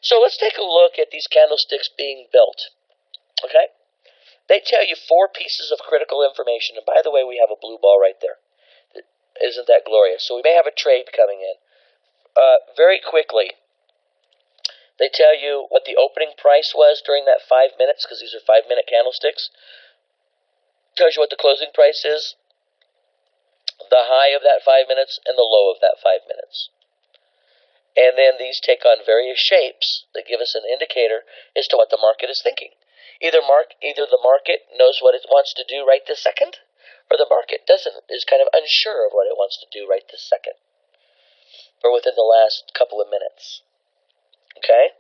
So let's take a look at these candlesticks being built. Okay? They tell you 4 pieces of critical information. And by the way, we have a blue ball right there. Isn't that glorious? So we may have a trade coming in. Very quickly, they tell you what the opening price was during that 5 minutes, because these are 5-minute candlesticks. Tells you what the closing price is, the high of that 5 minutes, and the low of that 5 minutes. And then these take on various shapes that give us an indicator as to what the market is thinking. Either the market knows what it wants to do right this second, or the market is kind of unsure of what it wants to do right this second, or within the last couple of minutes. Okay?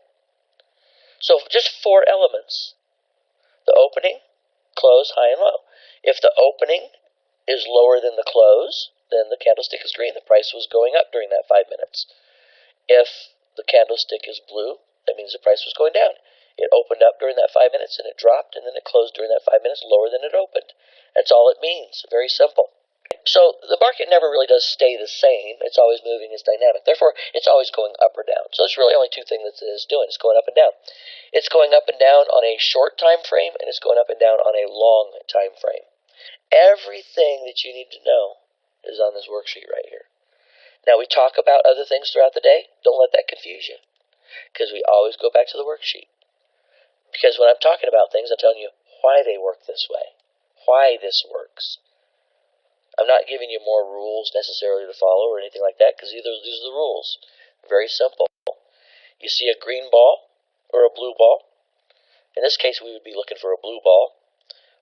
So just 4 elements. The opening, close, high, and low. If the opening is lower than the close, then the candlestick is green. The price was going up during that 5 minutes. If the candlestick is blue, that means the price was going down. It opened up during that 5 minutes, and it dropped, and then it closed during that 5 minutes lower than it opened. That's all it means. Very simple. So the market never really does stay the same. It's always moving. It's dynamic. Therefore, it's always going up or down. So there's really only 2 things that it's doing. It's going up and down. It's going up and down on a short time frame, and it's going up and down on a long time frame. Everything that you need to know is on this worksheet right here. Now, we talk about other things throughout the day. Don't let that confuse you, because we always go back to the worksheet. Because when I'm talking about things, I'm telling you why they work this way, why this works. I'm not giving you more rules necessarily to follow or anything like that, because these are the rules. Very simple. You see a green ball or a blue ball. In this case, we would be looking for a blue ball.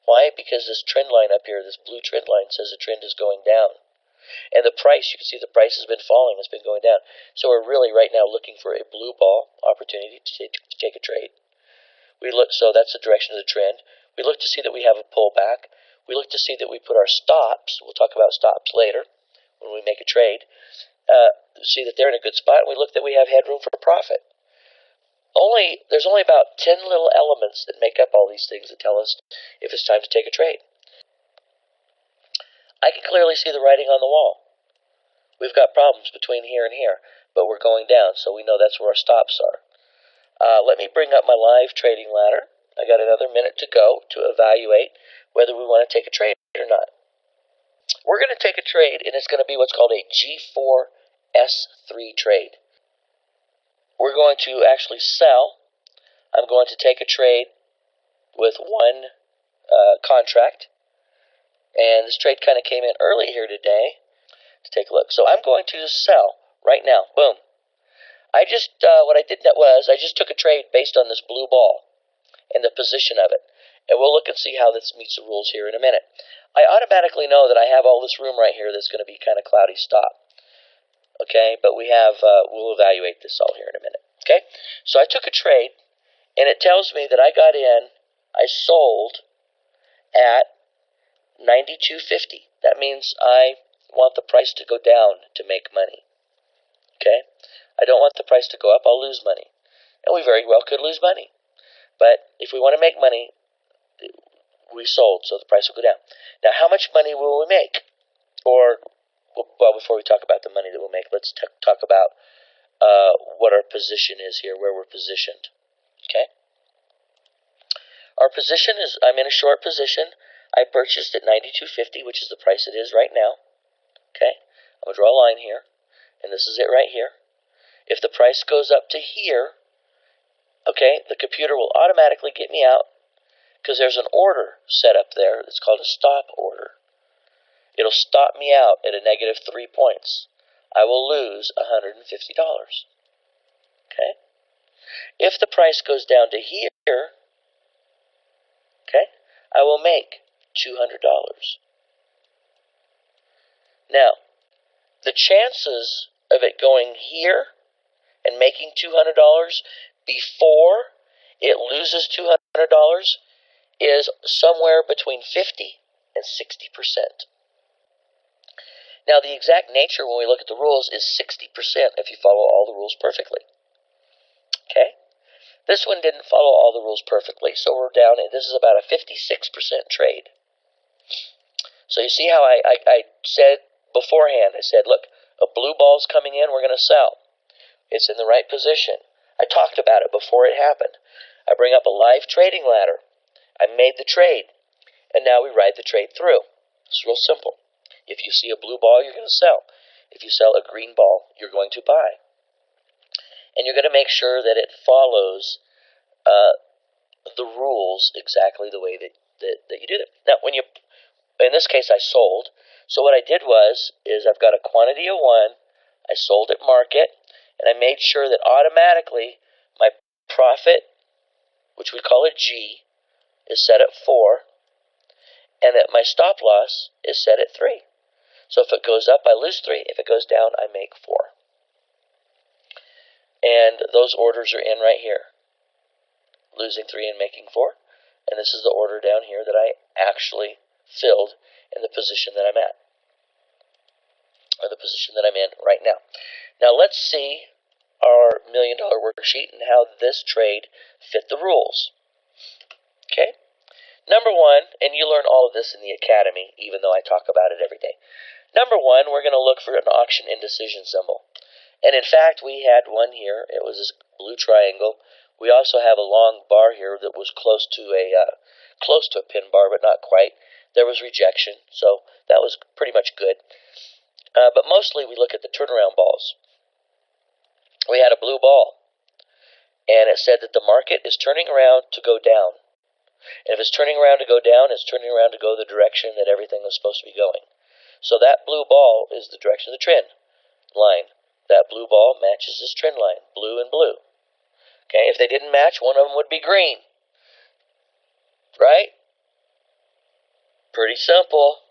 Why? Because this trend line up here, this blue trend line, says the trend is going down. And the price, you can see the price has been falling, it's been going down. So we're really right now looking for a blue ball opportunity to take a trade. So that's the direction of the trend. We look to see that we have a pullback. We look to see that we put our stops. We'll talk about stops later when we make a trade. See that they're in a good spot, and we look that we have headroom for profit. There's only about 10 little elements that make up all these things that tell us if it's time to take a trade. I can clearly see the writing on the wall. We've got problems between here and here, but we're going down, so we know that's where our stops are. Let me bring up my live trading ladder. I got another minute to go to evaluate whether we want to take a trade or not. We're going to take a trade, and it's going to be what's called a G4S3 trade. We're going to actually sell. I'm going to take a trade with 1 contract. And this trade kind of came in early here today to take a look. So I'm going to sell right now. Boom. What I did was I just took a trade based on this blue ball and the position of it. And we'll look and see how this meets the rules here in a minute. I automatically know that I have all this room right here that's going to be kind of cloudy stop. Okay, but we'll evaluate this all here in a minute. Okay, so I took a trade, and it tells me that I sold at 92.50. That means I want the price to go down to make money. Okay, I don't want the price to go up. I'll lose money, and we very well could lose money. But if we want to make money, we sold, so the price will go down. Now, how much money will we make? Well, before we talk about the money that we'll make, let's talk about what our position is here, where we're positioned. Okay? Our position is, I'm in a short position. I purchased at 92.50, which is the price it is right now. Okay? I'm going to draw a line here, and this is it right here. If the price goes up to here, okay, the computer will automatically get me out because there's an order set up there that's called a stop order. It'll stop me out at a -3 points. I will lose $150. Okay? If the price goes down to here, okay, I will make $200. Now, the chances of it going here and making $200 before it loses $200 is somewhere between 50 and 60%. Now, the exact nature when we look at the rules is 60% if you follow all the rules perfectly. Okay? This one didn't follow all the rules perfectly, so we're down, and this is about a 56% trade. So you see how I said beforehand, I said, look, a blue ball's coming in, we're going to sell. It's in the right position. I talked about it before it happened. I bring up a live trading ladder. I made the trade, and now we ride the trade through. It's real simple. If you see a blue ball, you're going to sell. If you sell a green ball, you're going to buy. And you're going to make sure that it follows the rules exactly the way that you do them. Now, in this case, I sold. So what I did is I've got a quantity of 1. I sold at market, and I made sure that automatically my profit, which we call a G, is set at 4, and that my stop loss is set at 3. So if it goes up, I lose 3. If it goes down, I make 4. And those orders are in right here. Losing 3 and making 4. And this is the order down here that I actually filled in the position that I'm at. Or the position that I'm in right now. Now let's see our $1 million worksheet and how this trade fit the rules. Okay? Number 1, and you learn all of this in the academy, even though I talk about it every day. Number 1, we're going to look for an auction indecision symbol. And in fact, we had one here. It was this blue triangle. We also have a long bar here that was close to a pin bar, but not quite. There was rejection, so that was pretty much good. But mostly we look at the turnaround balls. We had a blue ball, and it said that the market is turning around to go down. And if it's turning around to go down, it's turning around to go the direction that everything was supposed to be going. So that blue ball is the direction of the trend line. That blue ball matches this trend line, blue and blue. Okay, if they didn't match, one of them would be green. Right? Pretty simple.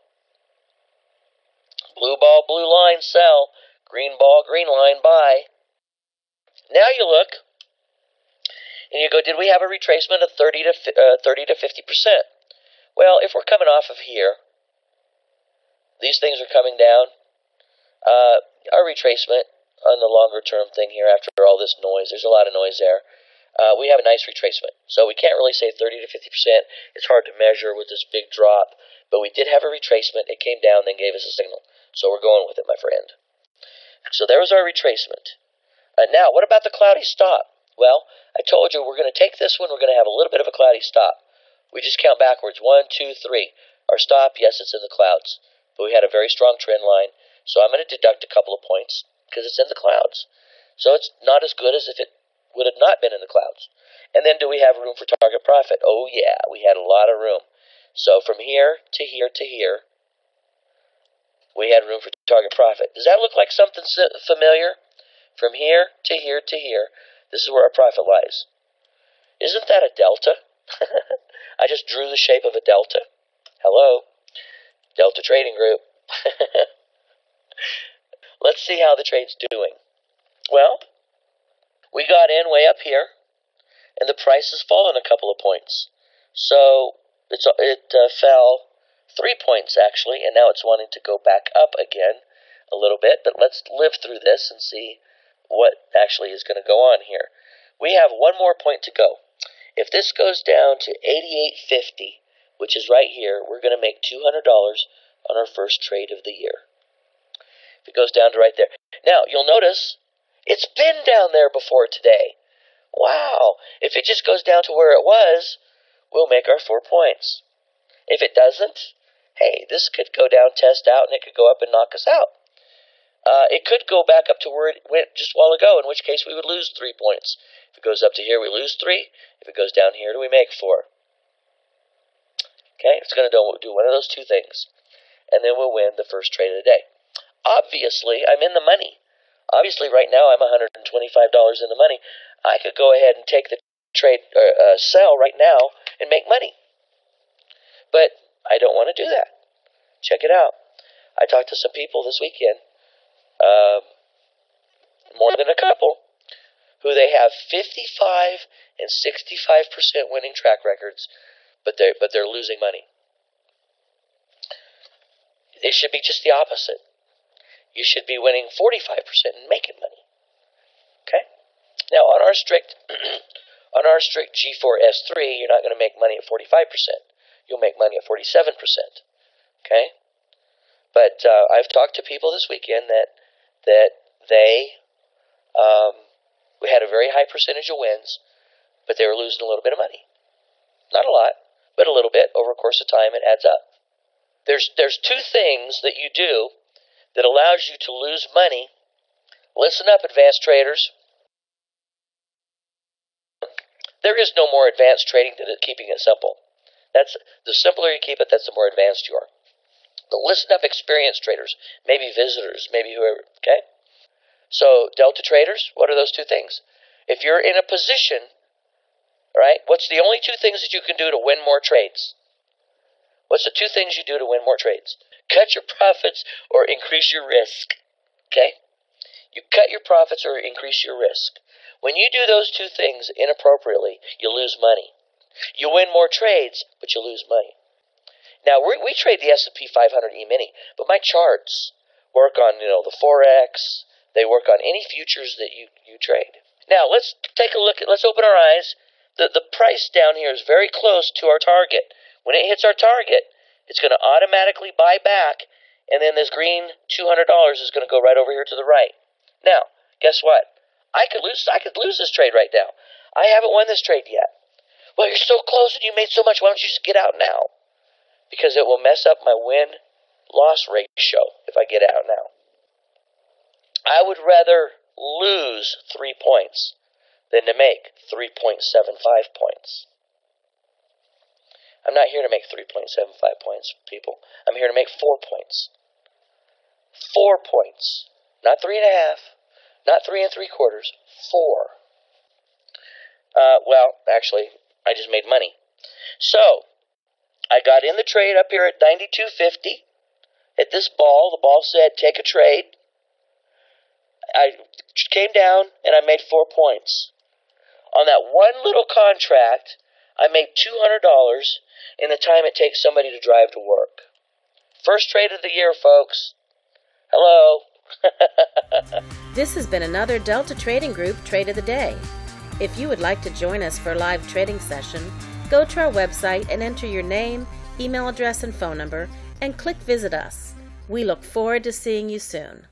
Blue ball, blue line, sell. Green ball, green line, buy. Now you look, and you go, did we have a retracement of 30 to 50%? Well, if we're coming off of here, these things are coming down. Our retracement on the longer term thing here, after all this noise, there's a lot of noise there, we have a nice retracement. So we can't really say 30 to 50%. It's hard to measure with this big drop, but we did have a retracement. It came down, then gave us a signal. So we're going with it, my friend. So there was our retracement. Now, what about the cloudy stop? Well, I told you we're going to take this one. We're going to have a little bit of a cloudy stop. We just count backwards. 1, 2, 3. Our stop, yes, it's in the clouds. But we had a very strong trend line. So I'm going to deduct a couple of points because it's in the clouds. So it's not as good as if it would have not been in the clouds. And then do we have room for target profit? Oh, yeah, we had a lot of room. So from here to here to here, we had room for target profit. Does that look like something familiar? From here to here to here, this is where our profit lies. Isn't that a delta? I just drew the shape of a delta. Hello? Delta Trading Group. Let's see how the trade's doing. Well, we got in way up here, and the price has fallen a couple of points. So it fell 3 points, actually, and now it's wanting to go back up again a little bit. But let's live through this and see what actually is going to go on here. We have one more point to go. If this goes down to 88.50, which is right here, we're going to make $200 on our first trade of the year. If it goes down to right there. Now, you'll notice it's been down there before today. Wow. If it just goes down to where it was, we'll make our 4 points. If it doesn't, hey, this could go down, test out, and it could go up and knock us out. It could go back up to where it went just a while ago, in which case we would lose 3 points. If it goes up to here, we lose 3. If it goes down here, we make 4. Okay, it's going to do one of those two things. And then we'll win the first trade of the day. Obviously, I'm in the money. Obviously, right now, I'm $125 in the money. I could go ahead and take the trade, sell right now and make money. But I don't want to do that. Check it out. I talked to some people this weekend, more than a couple, who they have 55 and 65% winning track records, but they're losing money. It should be just the opposite. You should be winning 45% and making money. Okay? Now on our strict G4S3, you're not going to make money at 45%. You'll make money at 47%. Okay? But I've talked to people this weekend that they We had a very high percentage of wins, but they were losing a little bit of money. Not a lot, but a little bit over a course of time. It adds up. There's two things that you do that allows you to lose money. Listen up, advanced traders. There is no more advanced trading than keeping it simple. That's the simpler you keep it, that's the more advanced you are. But listen up, experienced traders, maybe visitors, maybe whoever, okay? So, delta traders, what are those two things? If you're in a position, right, what's the only two things that you can do to win more trades? What's the two things you do to win more trades? Cut your profits or increase your risk, okay? You cut your profits or increase your risk. When you do those two things inappropriately, you lose money. You win more trades, but you lose money. Now, we trade the S&P 500 E-mini, but my charts work on, the Forex. They work on any futures that you trade. Now, let's take a look. Let's open our eyes. The price down here is very close to our target. When it hits our target, it's going to automatically buy back, and then this green $200 is going to go right over here to the right. Now, guess what? I could lose this trade right now. I haven't won this trade yet. Well, you're so close and you made so much. Why don't you just get out now? Because it will mess up my win-loss ratio if I get out now. I would rather lose 3 points than to make 3.75 points. I'm not here to make 3.75 points, people. I'm here to make 4 points. 4 points. Not 3.5. Not 3 3/4. 4. Well, actually, I just made money. So, I got in the trade up here at 92.50. At this ball, the ball said, take a trade. I came down and I made 4 points. On that one little contract, I made $200 in the time it takes somebody to drive to work. First trade of the year, folks. Hello. This has been another Delta Trading Group Trade of the Day. If you would like to join us for a live trading session, go to our website and enter your name, email address, and phone number, and click Visit Us. We look forward to seeing you soon.